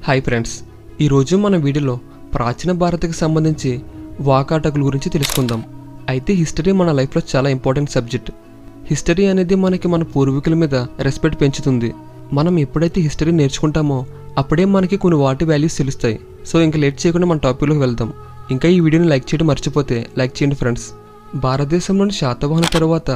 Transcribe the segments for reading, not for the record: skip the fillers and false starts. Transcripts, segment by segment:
Hi friends, ఈరోజు మన వీడియోలో ప్రాచీన భారత్కి సంబంధించి వాకాటకుల గురించి తెలుసుకుందాం. అయితే హిస్టరీ మన లైఫ్లో చాలా ఇంపార్టెంట్ సబ్జెక్ట్. హిస్టరీ అనేది మనకి మన పూర్వీకుల మీద రెస్పెక్ట్ పెంచుతుంది. మనం ఎప్పుడైతే హిస్టరీ నేర్చుకుంటామో అప్పుడే మనకి కొన్ని వాటి వాల్యూస్ తెలుస్తాయి. సో ఇంకా లేట్ చేయకుండా మన టాపిక్లోకి వెళ్దాం. ఇంకా ఈ వీడియోని లైక్ చేయడం మర్చిపోతే లైక్ చేయండి ఫ్రెండ్స్. భారతదేశంలోని శాతవాహనుల తరువాత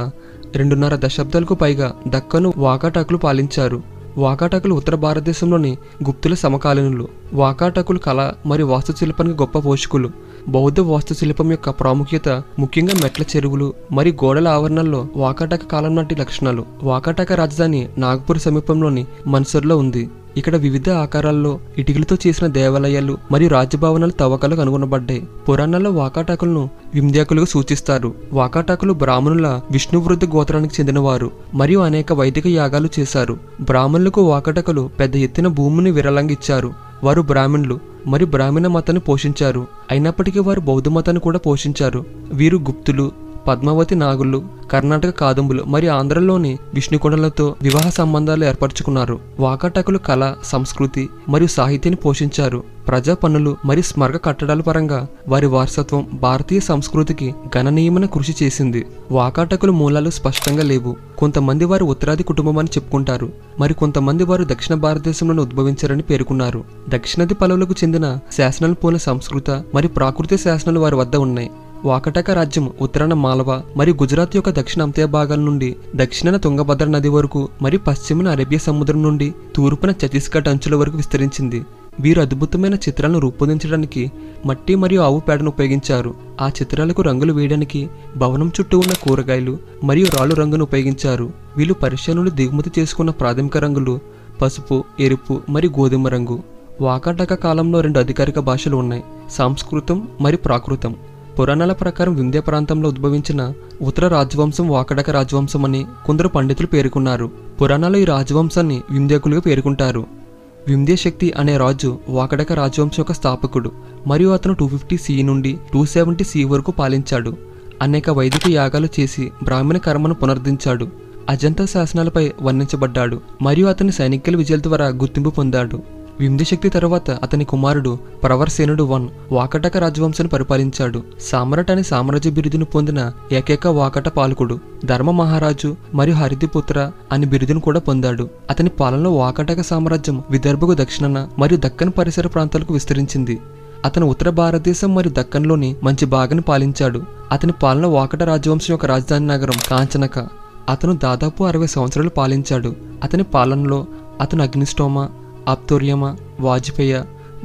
2.5 దశాబ్దాలకు పైగా దక్కను వాకాటకులు పాలించారు. వాకాటకులు ఉత్తర భారతదేశంలోని గుప్తుల సమకాలీనులు. వాకాటకులు కళ మరియు వాస్తుశిల్పానికి గొప్ప పోషకులు. బౌద్ధ వాస్తుశిల్పం యొక్క ప్రాముఖ్యత ముఖ్యంగా మెట్ల చెరువులు మరియు గోడల ఆవరణల్లో వాకాటక కాలం నాటి లక్షణాలు. వాకాటక రాజధాని నాగపూర్ సమీపంలోని మన్సూర్లో ఉంది. ఇక్కడ వివిధ ఆకారాల్లో ఇటుకలతో చేసిన దేవాలయాలు మరియు రాజ్యభవనాలు తవ్వకాలు కనుగొనబడ్డాయి. పురాణాల్లో వాకాటకులను వింధ్యాకులుగా సూచిస్తారు. వాకాటకులు బ్రాహ్మణుల విష్ణువృద్ధి గోత్రానికి చెందినవారు మరియు అనేక వైదిక యాగాలు చేశారు. బ్రాహ్మణులకు వాకాటకులు పెద్ద ఎత్తున భూమిని విరాళంగా ఇచ్చారు. వారు బ్రాహ్మణులు మరియు బ్రాహ్మణ మతాన్ని పోషించారు. అయినప్పటికీ వారు బౌద్ధ మతాన్ని కూడా పోషించారు. వీరు గుప్తులు, పద్మావతి నాగులు, కర్ణాటక కాదంబులు మరియు ఆంధ్రలోని విష్ణుకొండలతో వివాహ సంబంధాలు ఏర్పరచుకున్నారు. వాకాటకులు కళ, సంస్కృతి మరియు సాహిత్యాన్ని పోషించారు. ప్రజా పన్నులు మరియు స్మారక కట్టడాల పరంగా వారి వారసత్వం భారతీయ సంస్కృతికి గణనీయమైన కృషి చేసింది. వాకాటకుల మూలాలు స్పష్టంగా లేవు. కొంతమంది వారు ఉత్తరాది కుటుంబం అని చెప్పుకుంటారు. మరి కొంతమంది వారు దక్షిణ భారతదేశంలోనే ఉద్భవించారని పేర్కొన్నారు. దక్షిణాది పలువులకు చెందిన శాసనాలు పోలిన సంస్కృత మరియు ప్రాకృతిక శాసనాలు వారి వద్ద ఉన్నాయి. వాకటక రాజ్యం ఉత్తరాన మాలవా మరియు గుజరాత్ యొక్క దక్షిణ అంత్య భాగాల నుండి దక్షిణాన తుంగభద్ర నది వరకు మరియు పశ్చిమన అరేబియా సముద్రం నుండి తూర్పున ఛత్తీస్గఢ్ అంచుల వరకు విస్తరించింది. వీరు అద్భుతమైన చిత్రాలను రూపొందించడానికి మట్టి మరియు ఆవు పేడను ఉపయోగించారు. ఆ చిత్రాలకు రంగులు వేయడానికి భవనం చుట్టూ ఉన్న కూరగాయలు మరియు రాళ్ళు రంగును ఉపయోగించారు. వీళ్ళు పర్షియన్లు దిగుమతి చేసుకున్న ప్రాథమిక రంగులు పసుపు, ఎరుపు మరియు గోధుమ రంగు. వాకాటక కాలంలో 2 అధికారిక భాషలు ఉన్నాయి, సంస్కృతం మరియు ప్రాకృతం. పురాణాల ప్రకారం వింధ్య ప్రాంతంలో ఉద్భవించిన ఉత్తర రాజవంశం వాకటక రాజవంశం అని కొందరు పండితులు పేర్కొన్నారు. పురాణాలు ఈ రాజవంశాన్ని వింధ్యకులుగా పేర్కొంటారు. వింధ్య శక్తి అనే రాజు వాకటక రాజవంశం యొక్క స్థాపకుడు మరియు అతను 250 CE నుండి 270 CE వరకు పాలించాడు. అనేక వైదిక యాగాలు చేసి బ్రాహ్మణ కర్మను పునరుద్ధరించాడు. అజంతా శాసనాలపై వర్ణించబడ్డాడు మరియు అతని సైనికుల విజయాల ద్వారా గుర్తింపు పొందాడు. వింధ్య శక్తి తరువాత అతని కుమారుడు ప్రవర్సేనుడు I వాకటక రాజవంశాన్ని పరిపాలించాడు. సామ్రాట్ అనే సామ్రాజ్య బిరుదును పొందిన ఏకైక వాకట పాలకుడు. ధర్మ మహారాజు మరియు హరితిపుత్ర అనే బిరుదును కూడా పొందాడు. అతని పాలనలో వాకటక సామ్రాజ్యం విదర్భకు దక్షిణాన మరియు దక్కన్ పరిసర ప్రాంతాలకు విస్తరించింది. అతను ఉత్తర భారతదేశం మరియు దక్కన్లోని మంచి భాగాన్ని పాలించాడు. అతని పాలన వాకట రాజవంశం యొక్క రాజధాని నగరం కాంచనక. అతను దాదాపు 60 సంవత్సరాలు పాలించాడు. అతని పాలనలో అతను అగ్నిష్టోమ, ఆప్తోర్యమ, వాజపేయ,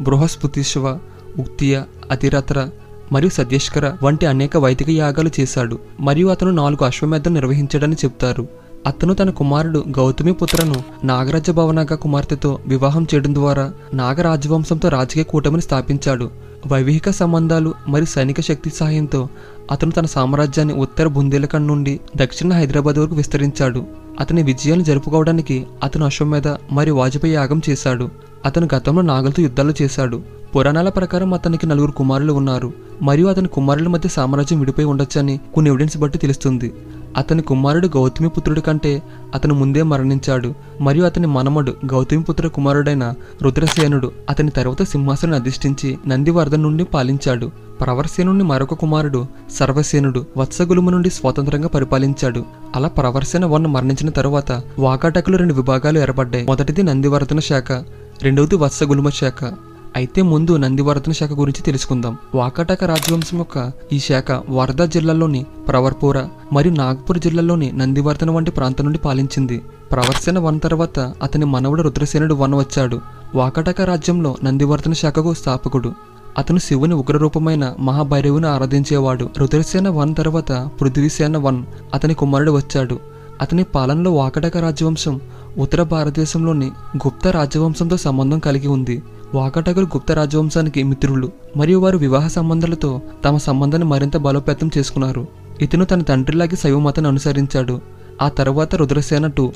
బృహస్పతిశ్వ, ఉక్తియ, అతిరథర మరియు సద్యష్కర వంటి అనేక వైదిక యాగాలు చేశాడు మరియు అతను 4 అశ్వమేధం నిర్వహించాడని చెప్తారు. అతను తన కుమారుడు గౌతమి పుత్రను నాగరాజ భవనాగ కుమార్తెతో వివాహం చేయడం ద్వారా నాగరాజవంశంతో రాజకీయ కూటమిని స్థాపించాడు. వైవాహిక సంబంధాలు మరియు సైనిక శక్తి సహాయంతో అతను తన సామ్రాజ్యాన్ని ఉత్తర బుందేలఖండ్ నుండి దక్షిణ హైదరాబాద్ వరకు విస్తరించాడు. అతని విజయాలను జరుపుకోవడానికి అతను అశ్వమేధ మరియు వాజపేయి యాగం చేశాడు. అతను గతంలో నాగలతో యుద్ధాలు చేశాడు. పురాణాల ప్రకారం అతనికి 4 కుమారులు ఉన్నారు మరియు అతని కుమారుల మధ్య సామ్రాజ్యం విడిపోయి ఉండొచ్చని కొన్ని ఎవిడెన్స్ బట్టి తెలుస్తుంది. అతని కుమారుడు గౌతమి పుత్రుడి కంటే అతను ముందే మరణించాడు మరియు అతని మనమడు గౌతమిపుత్ర కుమారుడైన రుద్రసేనుడు అతని తర్వాత సింహాసనం అధిష్ఠించి నందివర్ధన్ నుండి పాలించాడు. ప్రవర్సేనుని మరొక కుమారుడు సర్వసేనుడు వత్సగులుము నుండి స్వతంత్రంగా పరిపాలించాడు. అలా ప్రవర్సేన I మరణించిన తరువాత వాకాటకులు 2 విభాగాలు ఏర్పడ్డాయి. మొదటిది నందివర్ధన శాఖ, రెండవది వత్సగులుమ శాఖ. అయితే ముందు నందివర్ధన శాఖ గురించి తెలుసుకుందాం. వాకాటక రాజవంశం యొక్క ఈ శాఖ వర్ధా జిల్లాలోని ప్రవర్పూర మరియు నాగపూర్ జిల్లాలోని నందివర్ధన వంటి ప్రాంతం నుండి పాలించింది. ప్రవర్సేన I తర్వాత అతని మనవడు రుద్రసేనుడు I వచ్చాడు. వాకాటక రాజ్యంలో నందివర్ధన శాఖకు స్థాపకుడు. అతను శివుని ఉగ్రరూపమైన మహాభైరవుని ఆరాధించేవాడు. రుద్రసేన I తర్వాత పృథ్వీసేన I అతని కుమారుడు వచ్చాడు. అతని పాలనలో వాకటక రాజవంశం ఉత్తర భారతదేశంలోని గుప్త రాజవంశంతో సంబంధం కలిగి ఉంది. వాకటకులు గుప్త రాజవంశానికి మిత్రులు మరియు వారు వివాహ సంబంధాలతో తమ సంబంధాన్ని మరింత బలోపేతం చేసుకున్నారు. ఇతను తన తండ్రిలాగే శైవ మతాన్ని అనుసరించాడు. ఆ తర్వాత రుద్రసేన II.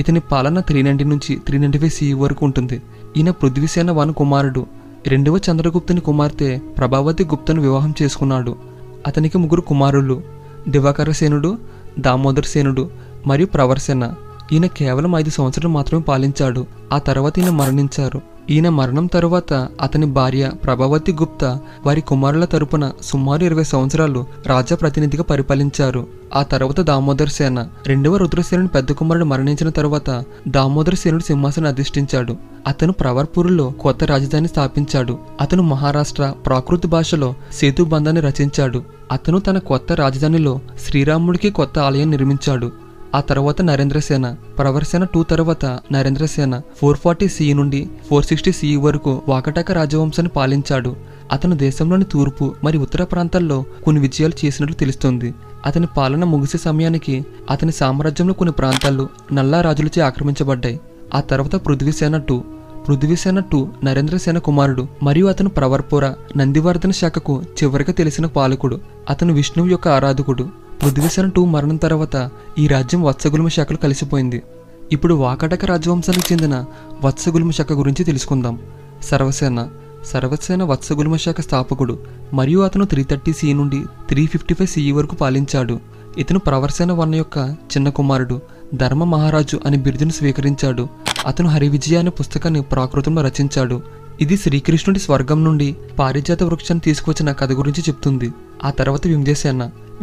ఇతని పాలన 390 నుంచి 395 CE వరకు ఉంటుంది. ఈయన పృథ్వీసేన I కుమారుడు. 2వ చంద్రగుప్తుని కుమార్తె ప్రభావతి గుప్తను వివాహం చేసుకున్నాడు. అతనికి 3 కుమారులు, దివాకరసేనుడు, దామోదరసేనుడు మరియు ప్రవర్సేన. ఈయన కేవలం 5 సంవత్సరాలు మాత్రమే పాలించాడు. ఆ తర్వాత ఈయన మరణించారు. ఈయన మరణం తరువాత అతని భార్య ప్రభావతి గుప్తా వారి కుమారుల తరపున సుమారు 20 సంవత్సరాలు రాజా ప్రతినిధిగా పరిపాలించారు. ఆ తర్వాత దామోదర్ సేన, రెండవ రుద్రసేనుని పెద్ద కుమారుడు మరణించిన తరువాత దామోదర్ సేనుడు సింహాసనం అధిష్ఠించాడు. అతను ప్రవర్పూర్లో కొత్త రాజధాని స్థాపించాడు. అతను మహారాష్ట్ర ప్రాకృత భాషలో సేతు బంధాన్ని రచించాడు. అతను తన కొత్త రాజధానిలో శ్రీరాముడికి కొత్త ఆలయం నిర్మించాడు. ఆ తర్వాత నరేంద్రసేన, ప్రవర్సేన 2 తర్వాత నరేంద్రసేన 440 CE నుండి 460 CE వరకు వాకటక రాజవంశాన్ని పాలించాడు. అతను దేశంలోని తూర్పు మరియు ఉత్తర ప్రాంతాల్లో కొన్ని విజయాలు చేసినట్లు తెలుస్తుంది. అతని పాలన ముగిసే సమయానికి అతని సామ్రాజ్యంలో కొన్ని ప్రాంతాలు నల్లా రాజులచే ఆక్రమించబడ్డాయి. ఆ తర్వాత పృథ్వీసేన 2 నరేంద్రసేన కుమారుడు మరియు అతను ప్రవర్పుర నందివర్ధన శాఖకు చివరిగా తెలిసిన పాలకుడు. అతను విష్ణువు యొక్క ఆరాధకుడు. పృథ్వీసేన 2 మరణం తర్వాత ఈ రాజ్యం వత్సగుల్మ శాఖలు కలిసిపోయింది. ఇప్పుడు వాకటక రాజవంశానికి చెందిన వత్సగుల్మ శాఖ గురించి తెలుసుకుందాం. సర్వసేన వత్సగుల్మ శాఖ స్థాపకుడు మరియు అతను 330 CE నుండి 355 CE వరకు పాలించాడు. ఇతను ప్రవర్సేన 1 యొక్క చిన్న కుమారుడు. ధర్మ మహారాజు అని బిరుదును స్వీకరించాడు. అతను హరివిజయ అనే పుస్తకాన్ని ప్రాకృతంలో రచించాడు. ఇది శ్రీకృష్ణుడి స్వర్గం నుండి పారిజాత వృక్షాన్ని తీసుకువచ్చిన కథ గురించి చెప్తుంది. ఆ తర్వాత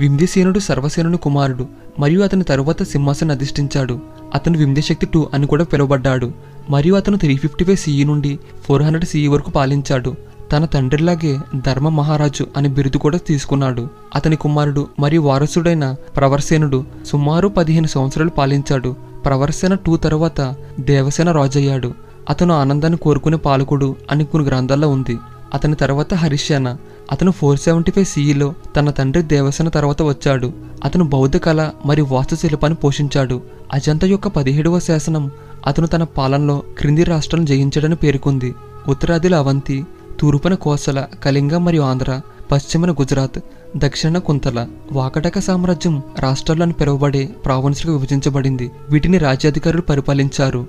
వింధ్యసేనుడు సర్వసేనుని కుమారుడు మరియు అతని తరువాత సింహాసనం అధిష్ఠించాడు. అతను వింధ్యశక్తి 2 అని కూడా పిలువబడ్డాడు మరియు అతను 355 CE నుండి 400 CE వరకు పాలించాడు. తన తండ్రిలాగే ధర్మ మహారాజు అనే బిరుదు కూడా తీసుకున్నాడు. అతని కుమారుడు మరియు వారసుడైన ప్రవర్సేనుడు సుమారు 15 సంవత్సరాలు పాలించాడు. ప్రవర్సేన 2 తర్వాత దేవసేన రాజయ్యాడు. అతను ఆనందాన్ని కోరుకునే పాలకుడు అని కొన్ని గ్రంథాల్లో ఉంది. అతని తర్వాత హరిసేన. అతను 475 CEలో తన తండ్రి దేవసేన తర్వాత వచ్చాడు. అతను బౌద్ధ కళ మరియు వాస్తుశిల్పాన్ని పోషించాడు. అజంతా యొక్క 17వ శాసనం అతను తన పాలనలో క్రింది రాష్ట్రాలను జయించడని పేర్కొంది. ఉత్తరాదిలో అవంతి, తూర్పున కోసల, కళింగ మరియు ఆంధ్ర, పశ్చిమన గుజరాత్, దక్షిణ కుంతల. వాకటక సామ్రాజ్యం రాష్ట్రాలను పిలువబడే ప్రావిన్స్లుగా విభజించబడింది. వీటిని రాజ్యాధికారులు పరిపాలించారు.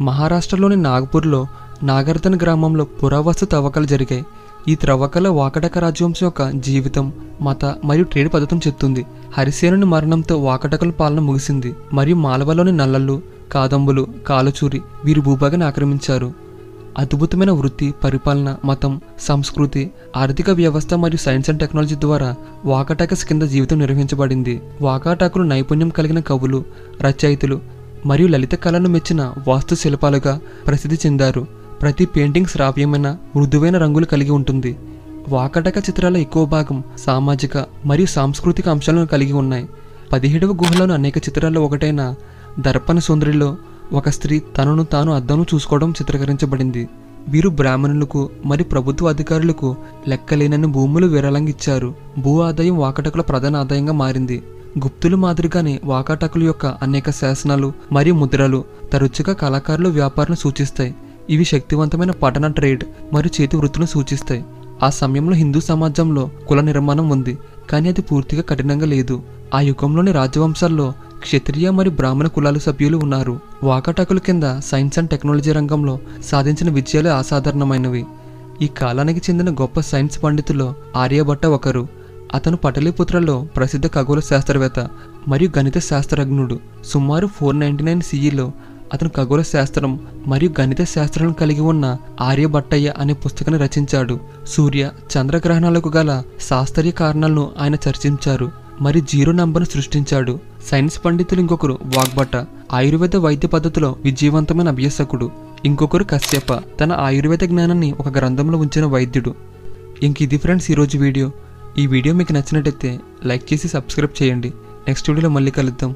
మహారాష్ట్రలోని నాగపూర్లో నాగర్ధన్ గ్రామంలో పురావస్తు తవ్వకాలు జరిగాయి. ఈ త్రవ్వకాల వాకటక రాజవంశం యొక్క జీవితం, మత మరియు ట్రేడ్ పద్ధతిని చెప్తుంది. హరిసేనుని మరణంతో వాకటకుల పాలన ముగిసింది మరియు మాలవలోని నల్లలు, కాదంబులు, కాలుచూరి వీరి భూభాగాన్ని ఆక్రమించారు. అద్భుతమైన వృత్తి, పరిపాలన, మతం, సంస్కృతి, ఆర్థిక వ్యవస్థ మరియు సైన్స్ అండ్ టెక్నాలజీ ద్వారా వాకటకస్ కింద జీవితం నిర్వహించబడింది. వాకాటకులు నైపుణ్యం కలిగిన కవులు, రచయితలు మరియు లలిత కళను మెచ్చిన వాస్తు శిల్పాలుగా ప్రసిద్ధి చెందారు. ప్రతి పెయింటింగ్ శ్రావ్యమైన మృదువైన రంగులు కలిగి ఉంటుంది. వాకటక చిత్రాల ఎక్కువ భాగం సామాజిక మరియు సాంస్కృతిక అంశాలను కలిగి ఉన్నాయి. 17వ గుహలోని అనేక చిత్రాల్లో ఒకటైన దర్పణ సుందరిలో ఒక స్త్రీ తనను తాను అద్దంలో చూసుకోవడం చిత్రీకరించబడింది. వీరు బ్రాహ్మణులకు మరియు ప్రభుత్వ అధికారులకు లెక్కలేనన్ని భూములు విరాళంగా ఇచ్చారు. భూ ఆదాయం వాకటకుల ప్రధాన ఆదాయంగా మారింది. గుప్తుల మాదిరిగానే వాకాటకుల యొక్క అనేక శాసనాలు మరియు ముద్రలు తరచుగా కళాకారులు వ్యాపారాలను సూచిస్తాయి. ఇవి శక్తివంతమైన పట్టణ ట్రేడ్ మరియు చేతి వృత్తులను సూచిస్తాయి. ఆ సమయంలో హిందూ సమాజంలో కుల నిర్మాణం ఉంది, కానీ అది పూర్తిగా కఠినంగా లేదు. ఆ యుగంలోని రాజవంశాల్లో క్షత్రియ మరియు బ్రాహ్మణ కులాల సభ్యులు ఉన్నారు. వాకాటకుల కింద సైన్స్ అండ్ టెక్నాలజీ రంగంలో సాధించిన విజయాలు అసాధారణమైనవి. ఈ కాలానికి చెందిన గొప్ప సైన్స్ పండితుల్లో ఆర్యభట్ట ఒకరు. అతను పటలీపుత్రలో ప్రసిద్ధ ఖగోళ శాస్త్రవేత్త మరియు గణిత శాస్త్రజ్ఞుడు. సుమారు 499 CEలో అతను ఖగోళ శాస్త్రం మరియు గణిత శాస్త్రాలను కలిగి ఉన్న ఆర్యభట్టయ్య అనే పుస్తకాన్ని రచించాడు. సూర్య, చంద్రగ్రహణాలకు గల శాస్త్రీయ కారణాలను ఆయన చర్చించారు మరియు 0 నంబర్ను సృష్టించాడు. సైన్స్ పండితులు ఇంకొకరు వాగ్భట, ఆయుర్వేద వైద్య పద్ధతిలో విజయవంతమైన అభ్యాసకుడు. ఇంకొకరు కశ్యప, తన ఆయుర్వేద జ్ఞానాన్ని ఒక గ్రంథంలో ఉంచిన వైద్యుడు. ఇంక ఇది ఫ్రెండ్స్ ఈరోజు వీడియో. ఈ వీడియో మీకు నచ్చినట్టయితే లైక్ చేసి సబ్స్క్రైబ్ చేయండి. నెక్స్ట్ వీడియోలో మళ్ళీ కలుద్దాం.